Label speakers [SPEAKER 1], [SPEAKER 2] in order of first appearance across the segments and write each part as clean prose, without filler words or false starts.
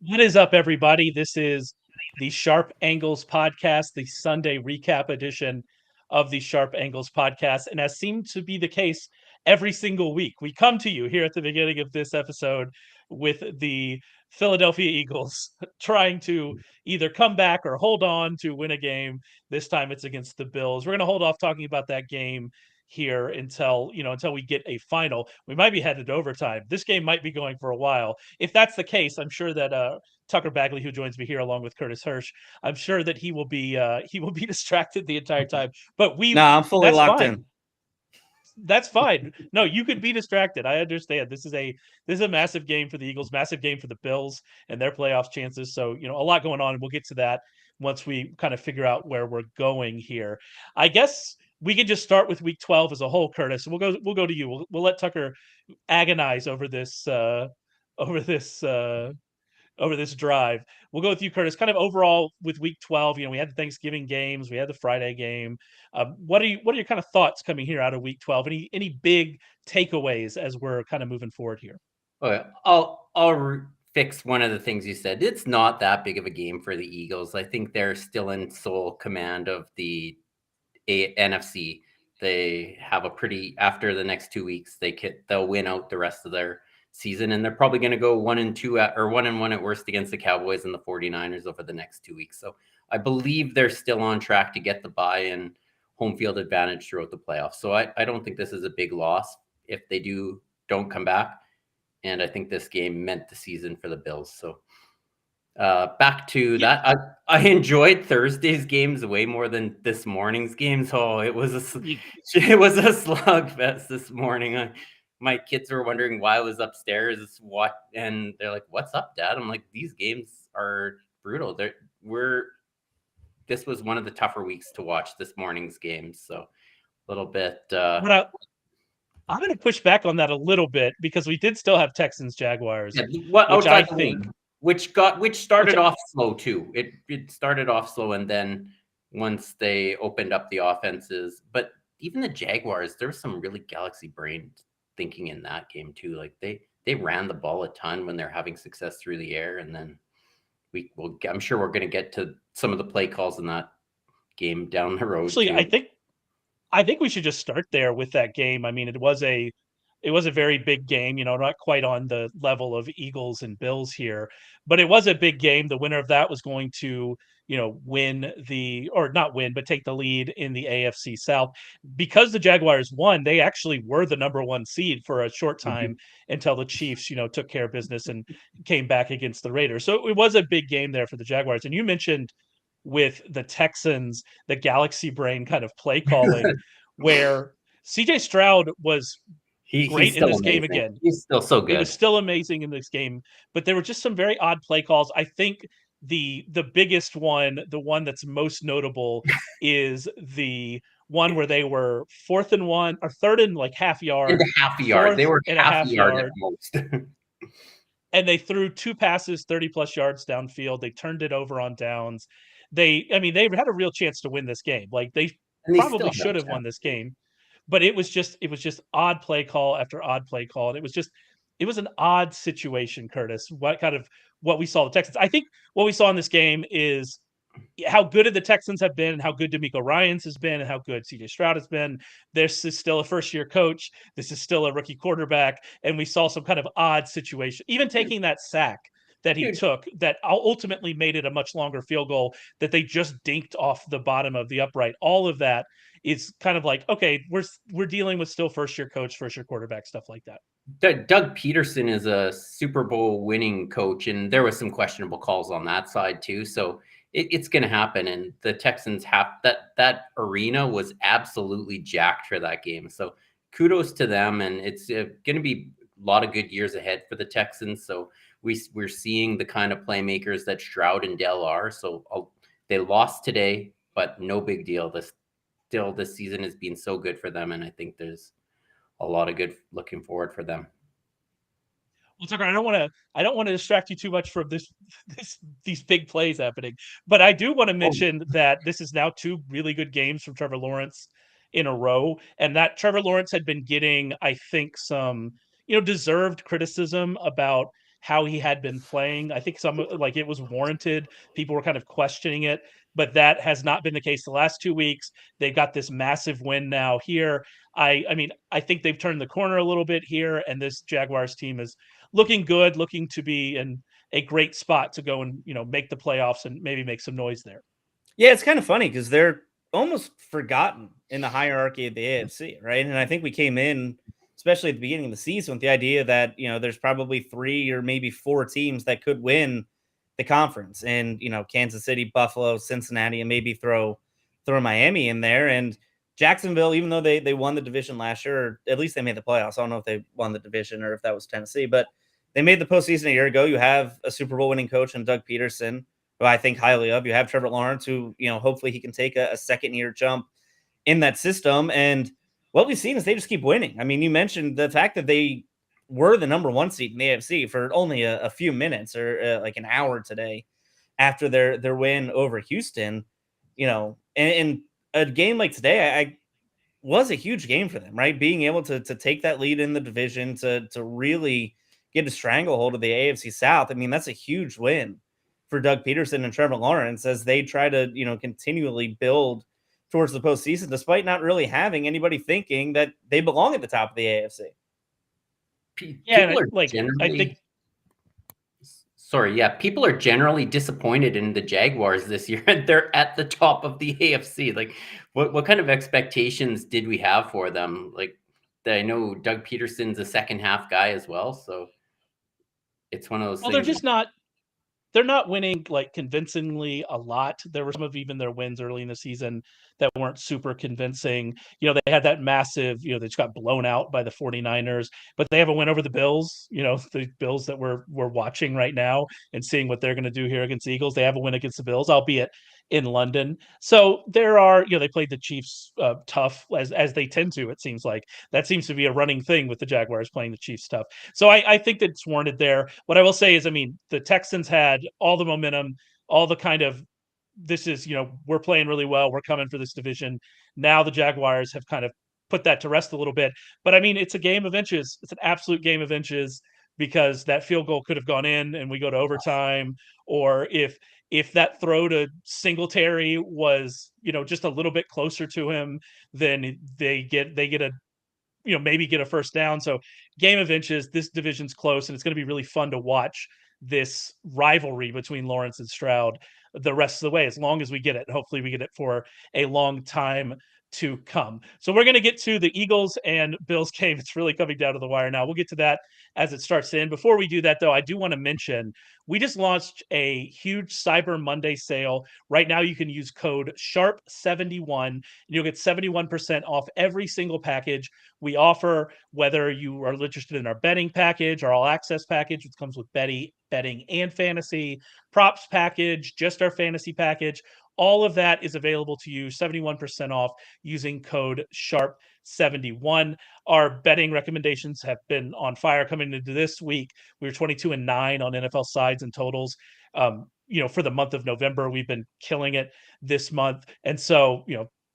[SPEAKER 1] What is up, everybody? This is the Sharp Angles podcast, the Sunday recap edition of the Sharp Angles podcast. And as seemed to be the case every single week, we come to you here at the beginning of this episode with the Philadelphia Eagles trying to either come back or hold on to win a game. This time it's against the Bills. We're going to hold off talking about that game here until we get a final. We might be headed to overtime. This game might be going for a while. If that's the case, I'm sure that Tucker Bagley, who joins me here along with Curtis Hirsch, I'm sure that he will be distracted the entire time. But
[SPEAKER 2] No, I'm fully
[SPEAKER 1] that's
[SPEAKER 2] locked
[SPEAKER 1] fine.
[SPEAKER 2] in.
[SPEAKER 1] That's fine. No, you could be distracted. I understand. This is a massive game for the Eagles, massive game for the Bills and their playoff chances. So, a lot going on, and we'll get to that once we kind of figure out where we're going here. I guess we can just start with week 12 as a whole, Curtis. We'll go to you. We'll let Tucker agonize over this over this drive. We'll go with you, Curtis. Kind of overall with week 12, we had the Thanksgiving games, we had the Friday game. What are your kind of thoughts coming here out of week 12? Any big takeaways as we're kind of moving forward here?
[SPEAKER 3] Okay, I'll fix one of the things you said. It's not that big of a game for the Eagles. I think they're still in sole command of the NFC. They have after the next 2 weeks, they'll win out the rest of their season, and they're probably going to go 1-2 or 1-1 at worst against the Cowboys and the 49ers over the next 2 weeks. So I believe they're still on track to get the bye and home field advantage throughout the playoffs. So I don't think this is a big loss if they don't come back. And I think this game meant the season for the Bills. So back to that, I enjoyed Thursday's games way more than this morning's games. Oh, it was a slugfest this morning. My kids were wondering why I was upstairs, and they're like, "What's up, Dad?" I'm like, "These games are brutal. This was one of the tougher weeks to watch this morning's games." So a little bit.
[SPEAKER 1] I'm going to push back on that a little bit because we did still have Texans Jaguars,
[SPEAKER 3] which started off slow too. It started off slow, and then once they opened up the offenses, but even the Jaguars, there was some really galaxy brain thinking in that game too. Like they ran the ball a ton when they're having success through the air, and then I'm sure we're going to get to some of the play calls in that game down the road.
[SPEAKER 1] Actually, too. I think we should just start there with that game. I mean, it was a very big game, not quite on the level of Eagles and Bills here, but it was a big game. The winner of that was going to, not win, but take the lead in the AFC South. Because the Jaguars won, they actually were the number one seed for a short time until the Chiefs, took care of business and came back against the Raiders. So it was a big game there for the Jaguars. And you mentioned with the Texans, the galaxy brain kind of play calling where CJ Stroud was great in this game again.
[SPEAKER 3] He's still so good.
[SPEAKER 1] It was still amazing in this game, but there were just some very odd play calls. I think the biggest one, the one that's most notable, is the one where they were 4th and 1 or 3rd and like half yard.
[SPEAKER 3] They were half yard at most.
[SPEAKER 1] And they threw 2 passes, 30+ yards downfield. They turned it over on downs. They had a real chance to win this game. Like they probably should have won this game. But it was just odd play call after odd play call. And it was an odd situation, Curtis. What we saw the Texans. I think what we saw in this game is how good the Texans have been and how good DeMeco Ryans has been and how good CJ Stroud has been. This is still a first-year coach. This is still a rookie quarterback. And we saw some kind of odd situation. Even taking that sack that he took that ultimately made it a much longer field goal that they just dinked off the bottom of the upright. All of that is kind of like, okay, we're dealing with still first-year coach, first-year quarterback, stuff like that.
[SPEAKER 3] Doug Peterson is a Super Bowl winning coach, and there was some questionable calls on that side too. So it's going to happen, and the Texans have that arena was absolutely jacked for that game. So kudos to them, and it's going to be a lot of good years ahead for the Texans. So we're seeing the kind of playmakers that Stroud and Dell are. So they lost today, but no big deal. This season has been so good for them, and I think there's a lot of good looking forward for them.
[SPEAKER 1] Well, Tucker, I don't want to distract you too much from these big plays happening, but I do want to mention that this is now 2 really good games from Trevor Lawrence in a row, and that Trevor Lawrence had been getting, I think, some deserved criticism about how he had been playing. I think it was warranted. People were kind of questioning it, but that has not been the case the last 2 weeks. They've got this massive win now here. I mean, I think they've turned the corner a little bit here, and this Jaguars team is looking good, looking to be in a great spot to go and, make the playoffs and maybe make some noise there.
[SPEAKER 2] Yeah, it's kind of funny because they're almost forgotten in the hierarchy of the AFC, right? And I think we came in, especially at the beginning of the season, with the idea that, there's probably 3 or maybe 4 teams that could win the conference. And, Kansas City, Buffalo, Cincinnati, and maybe throw Miami in there. And Jacksonville, even though they won the division last year, or at least they made the playoffs. I don't know if they won the division or if that was Tennessee, but they made the postseason a year ago. You have a Super Bowl winning coach in Doug Peterson, who I think highly of. You have Trevor Lawrence, who, hopefully he can take a second-year jump in that system. And what we've seen is they just keep winning. I mean, you mentioned the fact that they were the number 1 seed in the AFC for only a few minutes or like an hour today after their win over Houston, and a game like today, I was a huge game for them, right? Being able to take that lead in the division, to really get a stranglehold of the AFC South. I mean, that's a huge win for Doug Peterson and Trevor Lawrence as they try to, continually build towards the postseason, despite not really having anybody thinking that they belong at the top of the AFC.
[SPEAKER 3] People are generally disappointed in the Jaguars this year, and they're at the top of the AFC. Like, what kind of expectations did we have for them? Like, I know Doug Peterson's a second half guy as well, so it's one of those things.
[SPEAKER 1] They're just not. They're not winning like convincingly a lot. There were some of even their wins early in the season that weren't super convincing. They had that massive, they just got blown out by the 49ers, but they have a win over the Bills, the Bills that we're watching right now and seeing what they're going to do here against the Eagles. They have a win against the Bills, albeit in London. So there are, they played the Chiefs tough as they tend to, it seems like. That seems to be a running thing with the Jaguars playing the Chiefs tough. So I think that it's warranted there. What I will say is, I mean, the Texans had all the momentum, all the kind of, this is, we're playing really well. We're coming for this division. Now the Jaguars have kind of put that to rest a little bit. But I mean, it's a game of inches. It's an absolute game of inches because that field goal could have gone in and we go to overtime. Or if that throw to Singletary was, just a little bit closer to him, then they get a, maybe get a first down. So game of inches, this division's close, and it's going to be really fun to watch this rivalry between Lawrence and Stroud the rest of the way, as long as we get it. Hopefully we get it for a long time to come. So we're going to get to the Eagles and Bills game. It's really coming down to the wire now. We'll get to that as it starts in. Before we do that, though, I do want to mention we just launched a huge Cyber Monday sale. Right now, you can use code SHARP71 and you'll get 71% off every single package we offer, whether you are interested in our betting package, our all access package, which comes with betting and fantasy, props package, just our fantasy package. All of that is available to you, 71% off using code SHARP71. Our betting recommendations have been on fire coming into this week. We were 22-9 on NFL sides and totals. For the month of November, we've been killing it this month. And so,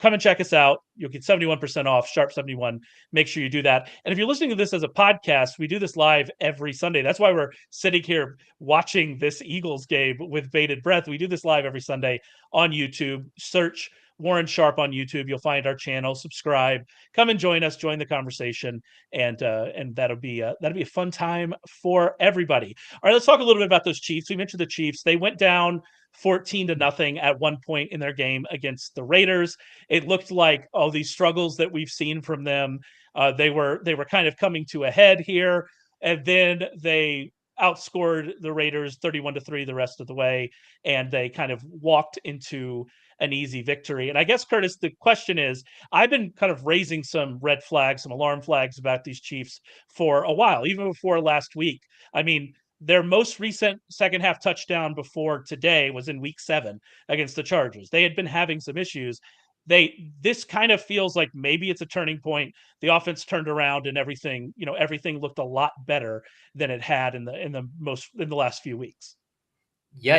[SPEAKER 1] come and check us out. You'll get 71% off, Sharp71. Make sure you do that. And if you're listening to this as a podcast, we do this live every Sunday. That's why we're sitting here watching this Eagles game with bated breath. We do this live every Sunday on YouTube. Search Warren Sharp on YouTube. You'll find our channel. Subscribe. Come and join us. Join the conversation, and that'll be a fun time for everybody. All right, let's talk a little bit about those Chiefs. We mentioned the Chiefs. They went down 14-0 at one point in their game against the Raiders. It looked like all these struggles that we've seen from them, they were kind of coming to a head here, and then they outscored the Raiders 31-3 the rest of the way, and they kind of walked into an easy victory. And I guess, Curtis, the question is, I've been kind of raising some red flags, some alarm flags about these Chiefs for a while, even before last week. I mean, their most recent second half touchdown before today was in week 7 against the Chargers. They had been having some issues. This kind of feels like maybe it's a turning point. The offense turned around and everything looked a lot better than it had in the last few weeks.
[SPEAKER 3] Yeah,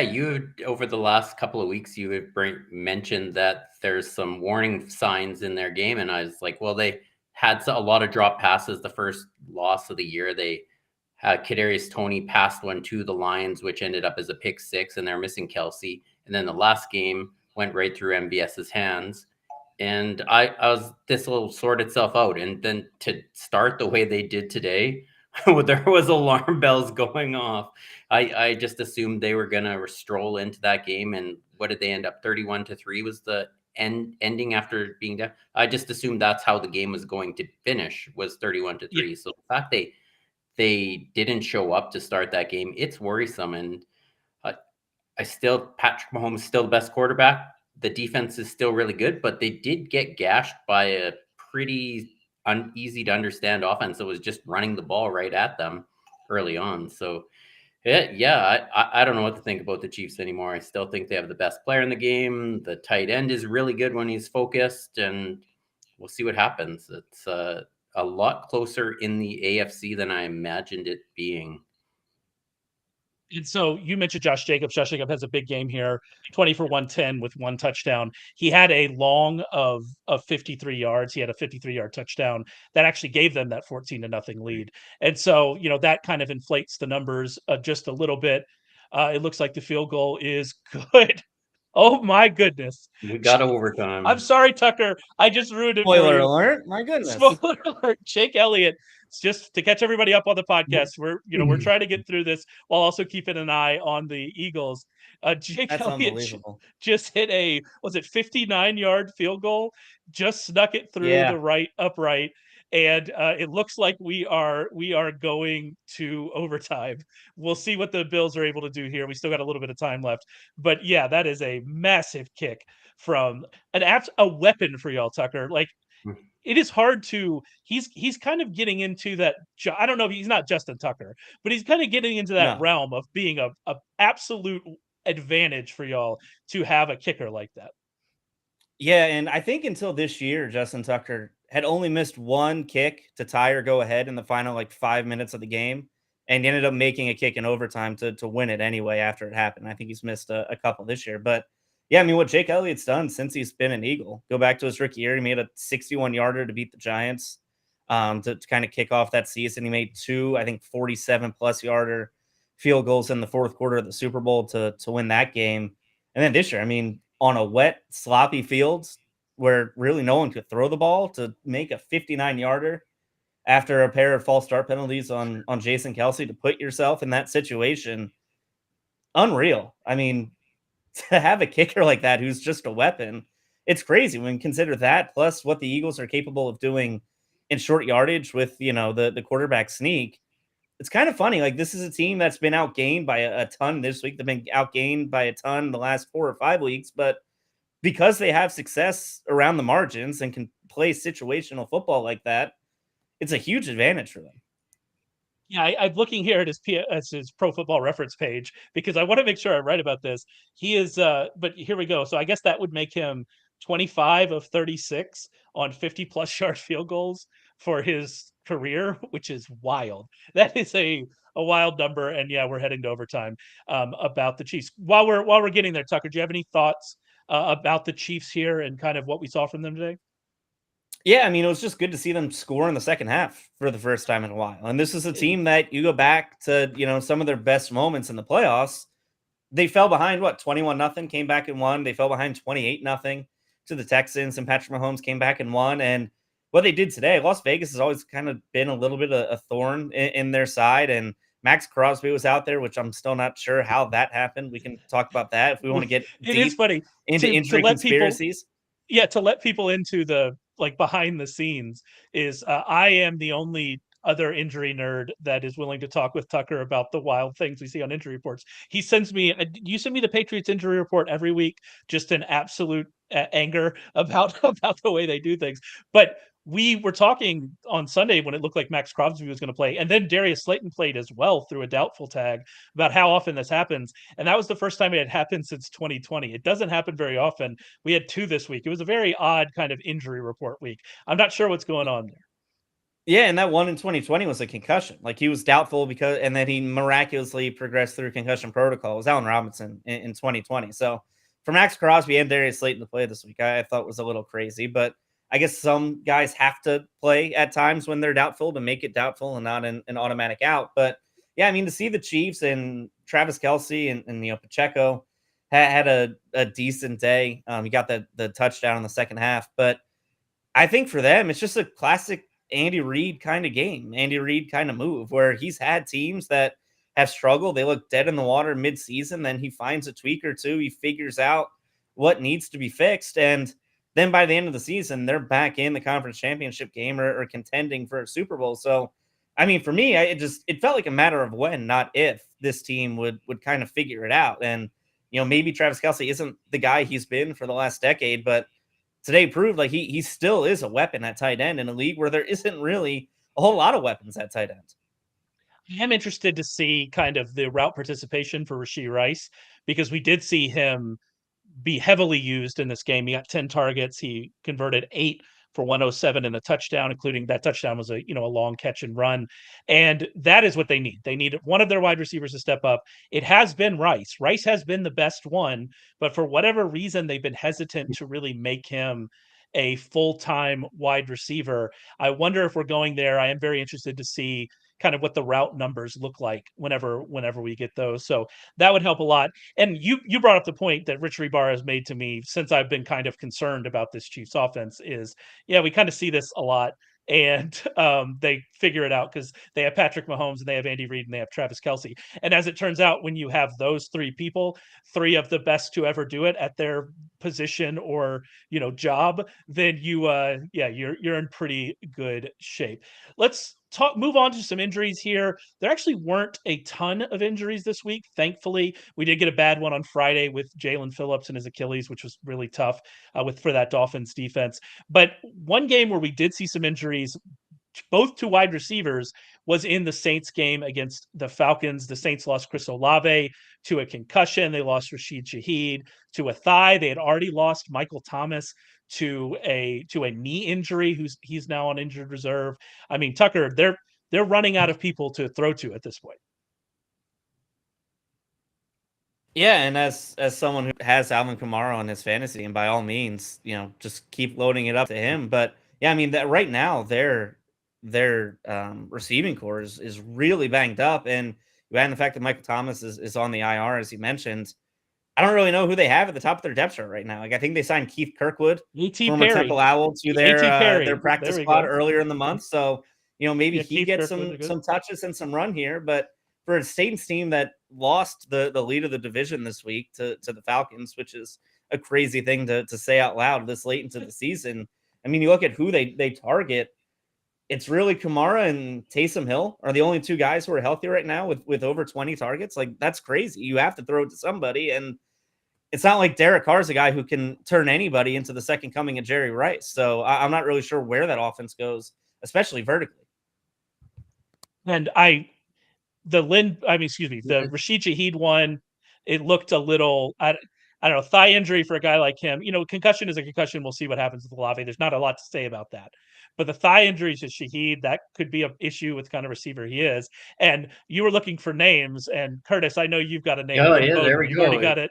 [SPEAKER 3] over the last couple of weeks, you have mentioned that there's some warning signs in their game, and I was like, well, they had a lot of drop passes the first loss of the year. They Kadarius Toney passed one to the Lions, which ended up as a pick 6, and they're missing Kelsey. And then the last game went right through MVS's hands. And this will sort itself out. And then to start the way they did today, there was alarm bells going off. I just assumed they were going to stroll into that game. And what did they end up? 31-3 was the ending after being down. I just assumed that's how the game was going to finish, was 31-3. Yeah. So the fact they didn't show up to start that game, it's worrisome. And Patrick Mahomes is still the best quarterback. The defense is still really good, but they did get gashed by a pretty easy to understand offense that was just running the ball right at them early on. So I don't know what to think about the Chiefs anymore. I still think they have the best player in the game. The tight end is really good when he's focused, and we'll see what happens. It's a lot closer in the AFC than I imagined it being.
[SPEAKER 1] And so you mentioned Josh Jacobs. Josh Jacobs has a big game here, 20 for 110 with 1 touchdown. He had a long of 53 yards. He had a 53-yard touchdown that actually gave them that 14-0 lead. And so, that kind of inflates the numbers just a little bit. It looks like the field goal is good. Oh my goodness.
[SPEAKER 3] We got overtime.
[SPEAKER 1] I'm sorry, Tucker. I just ruined it.
[SPEAKER 2] Spoiler alert. My goodness.
[SPEAKER 1] Spoiler alert. Jake Elliott. Just to catch everybody up on the podcast, we're trying to get through this while also keeping an eye on the Eagles. Jake Elliott just hit a 59-yard field goal, just snuck it through the right upright. And it looks like we are going to overtime. We'll see what the Bills are able to do here. We still got a little bit of time left, but yeah, that is a massive kick from a weapon for y'all, Tucker. Like, it is hard to. He's kind of getting into that. I don't know. He's not Justin Tucker, but he's kind of getting into that realm of being a absolute advantage for y'all to have a kicker like that.
[SPEAKER 2] Yeah, and I think until this year, Justin Tucker had only missed one kick to tie or go ahead in the final 5 minutes of the game, and he ended up making a kick in overtime to win it anyway after it happened. I think he's missed a couple this year. But yeah, I mean, what Jake Elliott's done since he's been an Eagle, go back to his rookie year, he made a 61-yarder to beat the Giants to kind of kick off that season. He made 2, I think, 47-plus yarder field goals in the fourth quarter of the Super Bowl to win that game. And then this year, I mean, on a wet, sloppy field where really no one could throw the ball, to make a 59-yarder after a pair of false start penalties on Jason Kelsey, to put yourself in that situation, unreal. I mean, to have a kicker like that who's just a weapon, it's crazy when you consider that, plus what the Eagles are capable of doing in short yardage with, the quarterback sneak. It's kind of funny. Like, this is a team that's been outgained by a ton this week. They've been outgained by a ton the last 4 or 5 weeks, but because they have success around the margins and can play situational football like that, it's a huge advantage for them.
[SPEAKER 1] Yeah, I'm looking here at his Pro Football Reference page because I want to make sure I write about this. He is, but here we go. So I guess that would make him 25 of 36 on 50-plus yard field goals for his career, which is wild. That is a wild number. And yeah, we're heading to overtime about the Chiefs. While we're getting there, Tucker, do you have any thoughts about the Chiefs here and kind of what we saw from them today?
[SPEAKER 2] Yeah, I mean, it was just good to see them score in the second half for the first time in a while. And this is a team that you go back to, some of their best moments in the playoffs. They fell behind, 21-0, came back and won. They fell behind 28-0 to the Texans, and Patrick Mahomes came back and won. And what they did today, Las Vegas has always kind of been a little bit of a thorn in their side. And Max Crosby was out there, which I'm still not sure how that happened. We can talk about that if we want to get deep into injury conspiracies.
[SPEAKER 1] To let people into the behind the scenes is I am the only other injury nerd that is willing to talk with Tucker about the wild things we see on injury reports. He sends me, you send me the Patriots injury report every week, just an absolute anger about the way they do things. But we were talking on Sunday when it looked like Max Crosby was going to play, and then Darius Slayton played as well through a doubtful tag, about how often this happens. And that was the first time it had happened since 2020. It doesn't happen very often. We had 2 this week. It was a very odd kind of injury report week. I'm not sure what's going on there.
[SPEAKER 2] Yeah, and that one in 2020 was a concussion. He was doubtful and then he miraculously progressed through concussion protocol. It was Allen Robinson in 2020. So for Max Crosby and Darius Slayton to play this week, I thought was a little crazy, but I guess some guys have to play at times when they're doubtful to make it doubtful and not an automatic out. But yeah, I mean, to see the Chiefs and Travis Kelce and Pacheco had a decent day. He got the touchdown in the second half, but I think for them, it's just a classic Andy Reid kind of game, Andy Reid kind of move, where he's had teams that have struggled. They look dead in the water mid-season. Then he finds a tweak or two. He figures out what needs to be fixed. And then by the end of the season, they're back in the conference championship game or contending for a Super Bowl. So, I mean, for me, it felt like a matter of when, not if, this team would kind of figure it out. And, maybe Travis Kelce isn't the guy he's been for the last decade, but today proved like he still is a weapon at tight end in a league where there isn't really a whole lot of weapons at tight end.
[SPEAKER 1] I am interested to see kind of the route participation for Rashee Rice, because we did see him be heavily used in this game. He got 10 targets. He converted 8 for 107 and a touchdown, including that touchdown was a long catch and run. And that is what they need. They need one of their wide receivers to step up. It has been Rice. Rice has been the best one, but for whatever reason, they've been hesitant to really make him a full-time wide receiver. I wonder if we're going there. I am very interested to see kind of what the route numbers look like whenever we get those. So that would help a lot. And you brought up the point that Rich Rebar has made to me since I've been kind of concerned about this Chiefs offense is, yeah, we kind of see this a lot. And they figure it out because they have Patrick Mahomes and they have Andy Reid and they have Travis Kelce. And as it turns out, when you have those three people, three of the best to ever do it at their position or job, then you're in pretty good shape. Let's move on to some injuries here. There actually weren't a ton of injuries this week. Thankfully, we did get a bad one on Friday with Jalen Phillips and his Achilles, which was really tough for that Dolphins defense. But one game where we did see some injuries, both to wide receivers, was in the Saints game against the Falcons. The Saints lost Chris Olave to a concussion. They lost Rashid Shaheed to a thigh. They had already lost Michael Thomas to a knee injury. He's now on injured reserve. I mean, Tucker, they're running out of people to throw to at this point.
[SPEAKER 2] Yeah, and as someone who has Alvin Kamara on his fantasy, and by all means, just keep loading it up to him. But yeah, I mean that right now their receiving core is really banged up, and you add the fact that Michael Thomas is on the IR, as you mentioned. I don't really know who they have at the top of their depth chart right now. Like, I think they signed Keith Kirkwood, former Temple Owl, to their practice squad earlier in the month. So, maybe he gets some touches and some run here. But for a Saints team that lost the lead of the division this week to the Falcons, which is a crazy thing to say out loud this late into the season. I mean, you look at who they target. It's really Kamara and Taysom Hill are the only two guys who are healthy right now with over 20 targets. Like, that's crazy. You have to throw it to somebody. And it's not like Derek Carr is a guy who can turn anybody into the second coming of Jerry Rice. So I'm not really sure where that offense goes, especially vertically.
[SPEAKER 1] And the Rashid Shaheed one, it looked a little, I don't know, thigh injury for a guy like him. Concussion is a concussion. We'll see what happens with Olave. There's not a lot to say about that. But the thigh injuries to Shaheed, that could be an issue with kind of receiver he is. And you were looking for names. And Curtis, I know you've got a name.
[SPEAKER 3] Oh, yeah, there we go.
[SPEAKER 1] Already got it.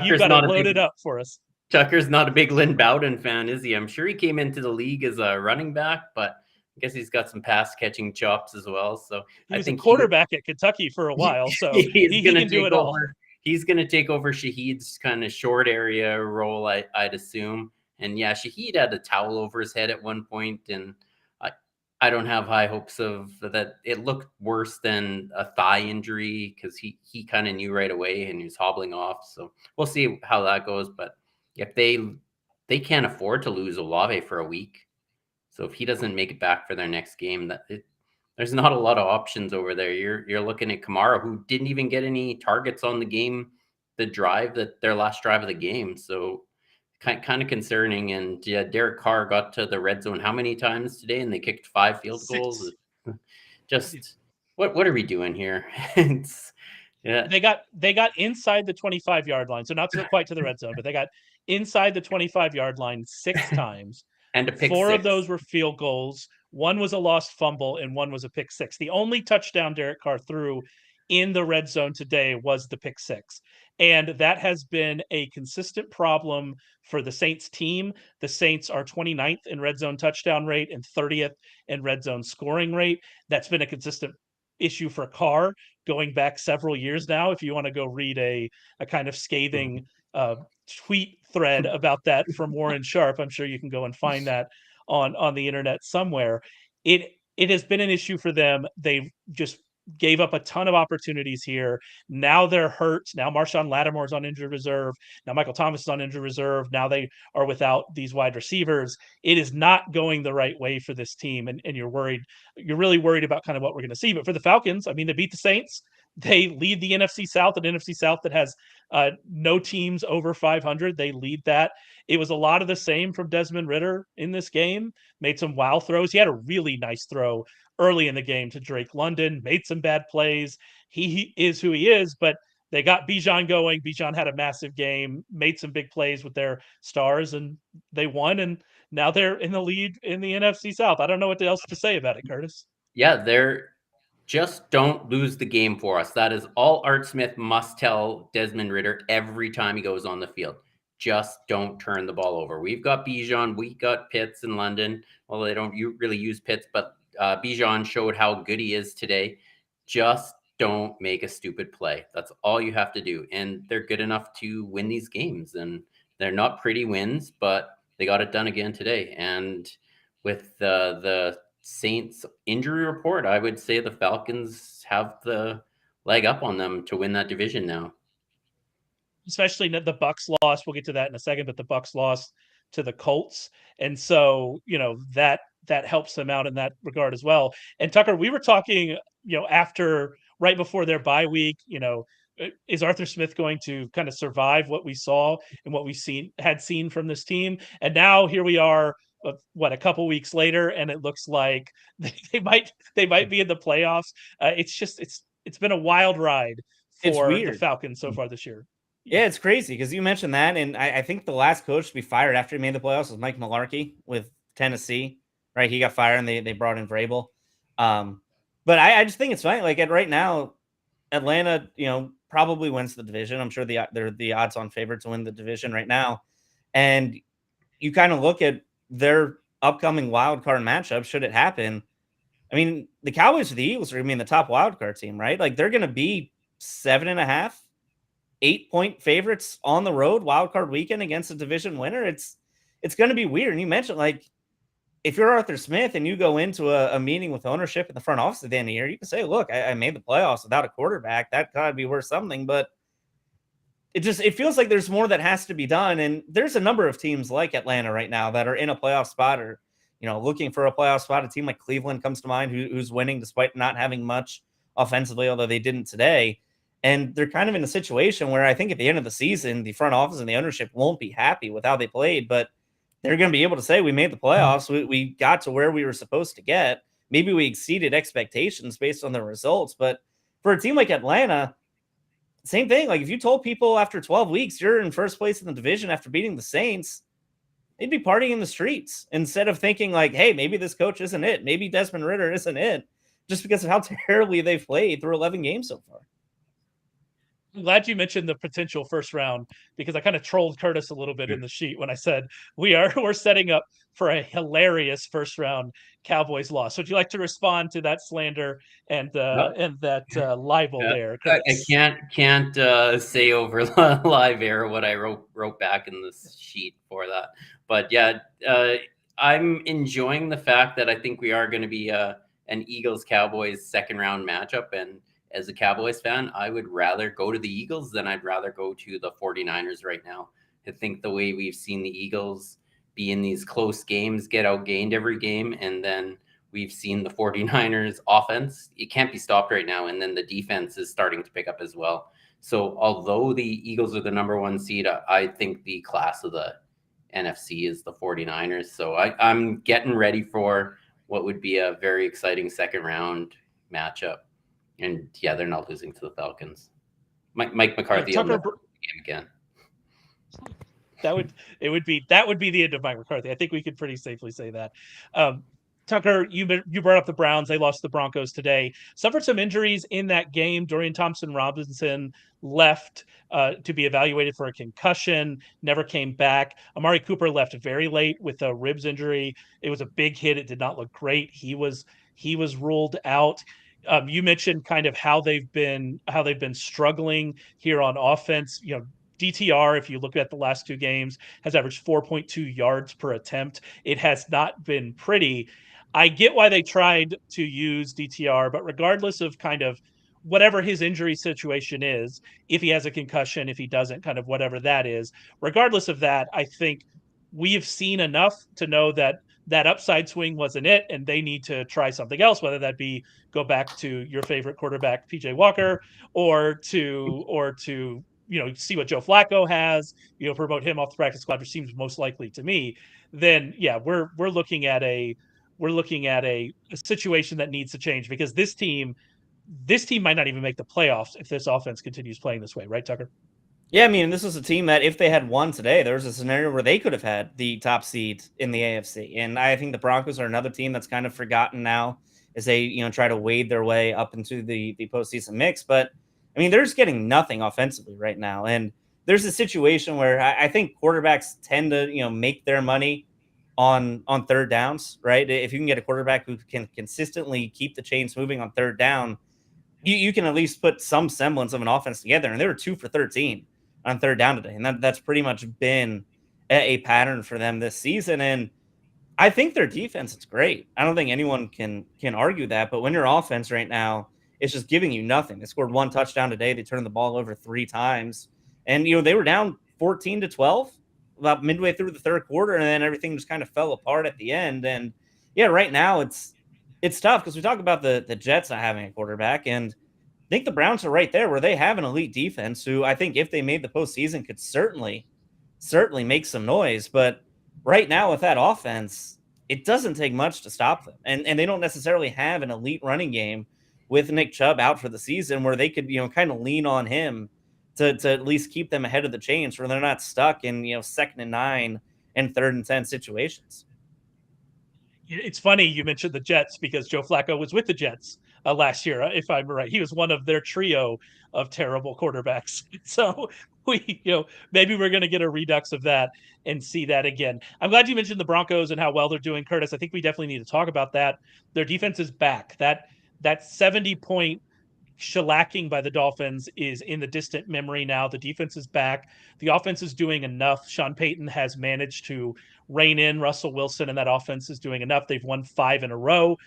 [SPEAKER 1] You've got it loaded up for us.
[SPEAKER 3] Tucker's not a big Lynn Bowden fan, is he? I'm sure he came into the league as a running back, but I guess he's got some pass catching chops as well. So
[SPEAKER 1] I think quarterback at Kentucky for a while, so he can do it all.
[SPEAKER 3] He's going to take over Shaheed's kind of short area role, I'd assume. And yeah, Shaheed had a towel over his head at one point, and I don't have high hopes of that. It looked worse than a thigh injury because he kind of knew right away and he was hobbling off. So we'll see how that goes. But if they can't afford to lose Olave for a week, so if he doesn't make it back for their next game, there's not a lot of options over there. You're looking at Kamara, who didn't even get any targets on the game, their last drive of the game. So kind of concerning. And yeah, Derek Carr got to the red zone how many times today? And they kicked 5 field goals. Just what are we doing here? Yeah,
[SPEAKER 1] they got inside the 25-yard line, so not quite to the red zone, but they got inside the 25-yard line 6 times.
[SPEAKER 3] And a pick
[SPEAKER 1] 4
[SPEAKER 3] six.
[SPEAKER 1] of those were field goals. 1 was a lost fumble, and 1 was a pick 6. The only touchdown Derek Carr threw in the red zone today was the pick 6. And that has been a consistent problem for the Saints team. The Saints are 29th in red zone touchdown rate and 30th in red zone scoring rate. That's been a consistent issue for Carr going back several years now. If you want to go read a kind of scathing tweet thread about that from Warren Sharp, I'm sure you can go and find that on the internet somewhere. It has been an issue for them. They've just gave up a ton of opportunities here. Now they're hurt. Now Marshawn Lattimore's on injured reserve. Now Michael Thomas is on injured reserve. Now they are without these wide receivers. It is not going the right way for this team, and you're worried. You're really worried about kind of what we're going to see. But for the Falcons, I mean, they beat the Saints. They lead the NFC South, an NFC South that has no teams over 500. They lead that. It was a lot of the same from Desmond Ridder in this game. Made some wow throws. He had a really nice throw early in the game to Drake London, made some bad plays. He is who he is, but they got Bijan going. Bijan had a massive game, made some big plays with their stars, and they won. And now they're in the lead in the NFC South. I don't know what else to say about it, Curtis.
[SPEAKER 3] Yeah, they're just don't lose the game for us. That is all Art Smith must tell Desmond Ridder every time he goes on the field. Just don't turn the ball over. We've got Bijan, we got Pitts in London. Well, they don't really use Pitts, but Bijan showed how good he is today. Just don't make a stupid play. That's all you have to do. And they're good enough to win these games. And they're not pretty wins, but they got it done again today. And with the Saints injury report, I would say the Falcons have the leg up on them to win that division now.
[SPEAKER 1] Especially the Bucs lost. We'll get to that in a second, but the Bucs lost to the Colts. And so, that helps them out in that regard as well. And Tucker, we were talking, right before their bye week, is Arthur Smith going to kind of survive what we saw and what we had seen from this team? And now here we are, a couple weeks later, and it looks like they might be in the playoffs. It's been a wild ride for the Falcons so far this year.
[SPEAKER 2] Yeah, it's crazy because you mentioned that, and I think the last coach to be fired after he made the playoffs was Mike Mularkey with Tennessee, right? He got fired, and they brought in Vrabel. But I just think it's funny. Like right now, Atlanta, probably wins the division. I'm sure they're the odds-on favorite to win the division right now. And you kind of look at their upcoming wild card matchup, should it happen. I mean, the Cowboys or the Eagles are going to be in the top wild card team, right? Like they're going to be 7.5, 8-point favorites on the road wild card weekend against a division winner. It's going to be weird. And you mentioned, like, if you're Arthur Smith and you go into a meeting with ownership in the front office at the end of the year, you can say, look, I made the playoffs without a quarterback. That gotta be worth something. But it feels like there's more that has to be done. And there's a number of teams like Atlanta right now that are in a playoff spot or, looking for a playoff spot. A team like Cleveland comes to mind who's winning despite not having much offensively, although they didn't today. And they're kind of in a situation where I think at the end of the season, the front office and the ownership won't be happy with how they played, but they're going to be able to say, we made the playoffs. We got to where we were supposed to get. Maybe we exceeded expectations based on the results. But for a team like Atlanta, same thing. Like if you told people after 12 weeks, you're in first place in the division after beating the Saints, they'd be partying in the streets instead of thinking like, hey, maybe this coach isn't it. Maybe Desmond Ridder isn't it, just because of how terribly they've played through 11 games so far.
[SPEAKER 1] I'm glad you mentioned the potential first round because I kind of trolled Curtis a little bit in the sheet when I said we're setting up for a hilarious first round Cowboys loss. So would you like to respond to that slander and that libel there, Curtis?
[SPEAKER 3] I can't say over live air what I wrote back in this sheet for that. But yeah, I'm enjoying the fact that I think we are going to be an Eagles-Cowboys second round matchup. And as a Cowboys fan, I would rather go to the Eagles than I'd rather go to the 49ers right now. I think the way we've seen the Eagles be in these close games, get outgained every game, and then we've seen the 49ers offense, it can't be stopped right now, and then the defense is starting to pick up as well. So although the Eagles are the number one seed, I think the class of the NFC is the 49ers. So I'm getting ready for what would be a very exciting second round matchup. And yeah, they're not losing to the Falcons. Mike McCarthy will never win the game again.
[SPEAKER 1] That would be the end of Mike McCarthy. I think we could pretty safely say that. Tucker, you brought up the Browns. They lost the Broncos today. Suffered some injuries in that game. Dorian Thompson-Robinson left to be evaluated for a concussion, never came back. Amari Cooper left very late with a ribs injury. It was a big hit. It did not look great. He was ruled out. You mentioned kind of how they've been struggling here on offense. DTR, if you look at the last two games, has averaged 4.2 yards per attempt. It has not been pretty. I get why they tried to use DTR, but regardless of kind of whatever his injury situation is, if he has a concussion, if he doesn't, kind of whatever that is, regardless of that, I think we have seen enough to know that upside swing wasn't it, and they need to try something else, whether that be go back to your favorite quarterback, PJ Walker, or to see what Joe Flacco has, promote him off the practice squad, which seems most likely to me. Then yeah, we're looking at a situation that needs to change, because this team might not even make the playoffs if this offense continues playing this way, right, Tucker?
[SPEAKER 2] Yeah, I mean, this was a team that if they had won today, there was a scenario where they could have had the top seed in the AFC. And I think the Broncos are another team that's kind of forgotten now as they, try to wade their way up into the postseason mix. But I mean, they're just getting nothing offensively right now. And there's a situation where I think quarterbacks tend to, make their money on third downs, right? If you can get a quarterback who can consistently keep the chains moving on third down, you can at least put some semblance of an offense together. And they were 2 for 13 on third down today. And that's pretty much been a pattern for them this season. And I think their defense is great. I don't think anyone can argue that. But when your offense right now is just giving you nothing, they scored 1 touchdown today. They turned the ball over 3 times. And, they were down 14-12 about midway through the third quarter. And then everything just kind of fell apart at the end. And yeah, right now it's tough because we talk about the Jets not having a quarterback. And I think the Browns are right there where they have an elite defense who I think if they made the postseason could certainly make some noise. But right now with that offense, it doesn't take much to stop them. And they don't necessarily have an elite running game with Nick Chubb out for the season where they could, kind of lean on him to at least keep them ahead of the chains where they're not stuck in, 2nd and 9 and 3rd and 10 situations.
[SPEAKER 1] It's funny you mentioned the Jets because Joe Flacco was with the Jets last year, if I'm right. He was one of their trio of terrible quarterbacks. So we, maybe we're going to get a redux of that and see that again. I'm glad you mentioned the Broncos and how well they're doing, Curtis. I think we definitely need to talk about that. Their defense is back. That 70-point shellacking by the Dolphins is in the distant memory now. The defense is back. The offense is doing enough. Sean Payton has managed to rein in Russell Wilson, and that offense is doing enough. They've won 5 in a row.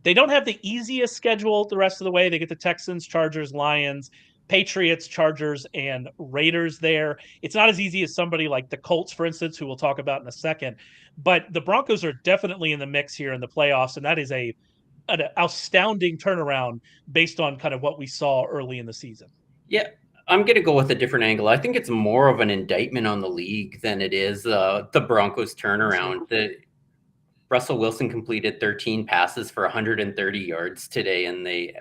[SPEAKER 1] They don't have the easiest schedule the rest of the way. They get the Texans, Chargers, Lions, Patriots, Chargers, and Raiders there. It's not as easy as somebody like the Colts, for instance, who we'll talk about in a second. But the Broncos are definitely in the mix here in the playoffs, and that is an astounding turnaround based on kind of what we saw early in the season.
[SPEAKER 3] Yeah, I'm going to go with a different angle. I think it's more of an indictment on the league than it is the Broncos turnaround. Russell Wilson completed 13 passes for 130 yards today, and they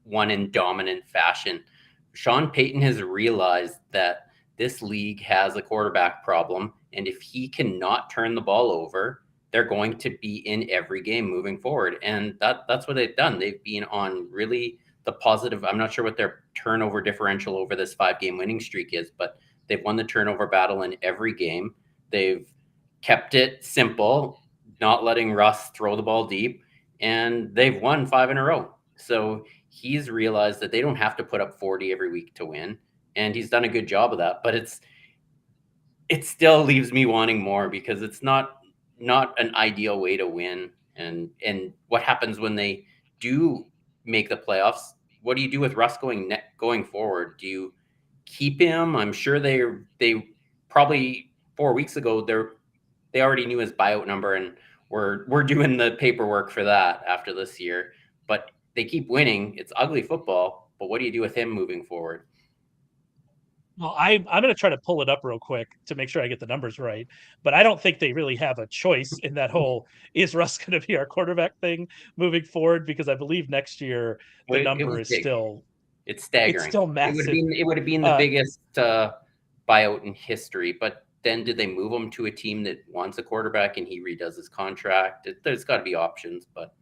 [SPEAKER 3] won in dominant fashion. Sean Payton has realized that this league has a quarterback problem, and if he cannot turn the ball over, they're going to be in every game moving forward. And that's what they've done. They've been on really the positive. I'm not sure what their turnover differential over this 5-game winning streak is, but they've won the turnover battle in every game. They've kept it simple, not letting Russ throw the ball deep, and they've won 5 in a row. So he's realized that they don't have to put up 40 every week to win, and he's done a good job of that. But it still leaves me wanting more because it's not an ideal way to win. And what happens when they do make the playoffs? What do you do with Russ going forward? Do you keep him? I'm sure they probably 4 weeks ago they already knew his buyout number, and we're doing the paperwork for that after this year. But they keep winning. It's ugly football. But what do you do with him moving forward?
[SPEAKER 1] Well, I'm going to try to pull it up real quick to make sure I get the numbers right. But I don't think they really have a choice in that whole is Russ going to be our quarterback thing moving forward, because I believe next year the number is still –
[SPEAKER 3] it's staggering.
[SPEAKER 1] It's still massive.
[SPEAKER 3] It would have been the biggest buyout in history. But then did they move him to a team that wants a quarterback and he redoes his contract? There's got to be options, but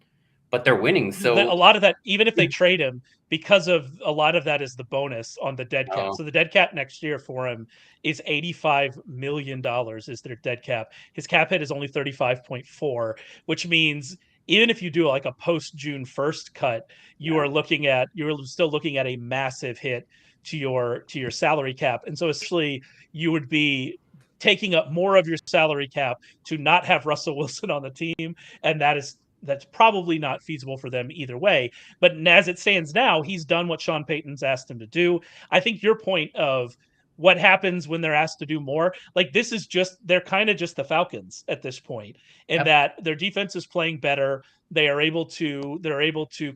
[SPEAKER 3] they're winning. So
[SPEAKER 1] a lot of that, even if they trade him, because of a lot of that is the bonus on the dead cap. So the dead cap next year for him is $85 million is their dead cap. His cap hit is only 35.4, which means even if you do like a post June 1st cut, you're still looking at a massive hit to your salary cap. And so essentially you would be taking up more of your salary cap to not have Russell Wilson on the team. And that's probably not feasible for them either way. But as it stands now, he's done what Sean Payton's asked him to do. I think your point of what happens when they're asked to do more, like they're kind of just the Falcons at this point, in that their defense is playing better. They're able to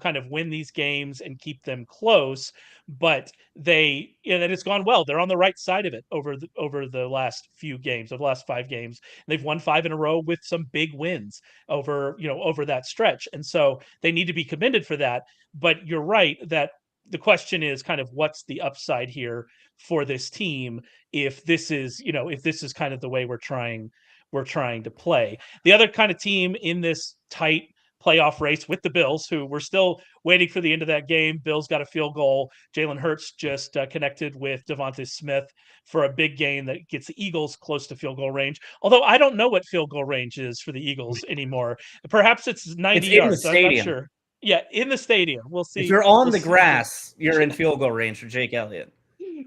[SPEAKER 1] kind of win these games and keep them close, but and it's gone well. They're on the right side of it over the last few games, of the last 5 games. They've won 5 in a row with some big wins over that stretch. And so they need to be commended for that. But you're right that the question is kind of what's the upside here for this team if this is kind of the way we're trying to play. The other kind of team in this tight playoff race with the Bills, who we're still waiting for the end of that game. Bills got a field goal. Jalen Hurts just connected with Devontae Smith for a big game that gets the Eagles close to field goal range. Although I don't know what field goal range is for the Eagles anymore. Perhaps it's 90 yards. I'm not sure. Yeah, in the stadium. We'll see.
[SPEAKER 2] If you're on the grass, you're in field goal range for Jake Elliott.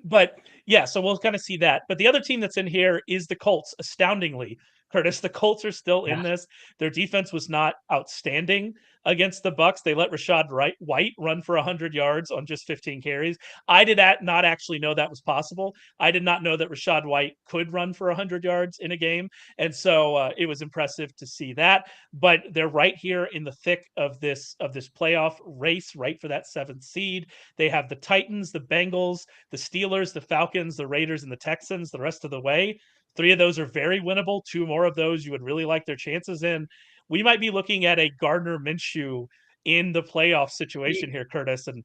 [SPEAKER 1] But yeah, so we'll kind of see that. But the other team that's in here is the Colts, astoundingly. Curtis, the Colts are still in this. Their defense was not outstanding against the Bucks. They let Rachaad White run for 100 yards on just 15 carries. I did not actually know that was possible. I did not know that Rachaad White could run for 100 yards in a game. And so it was impressive to see that. But they're right here in the thick of this playoff race, right for that 7th seed. They have the Titans, the Bengals, the Steelers, the Falcons, the Raiders, and the Texans the rest of the way. 3 of those are very winnable. 2 more of those you would really like their chances in. We might be looking at a Gardner Minshew in the playoff situation here, Curtis, and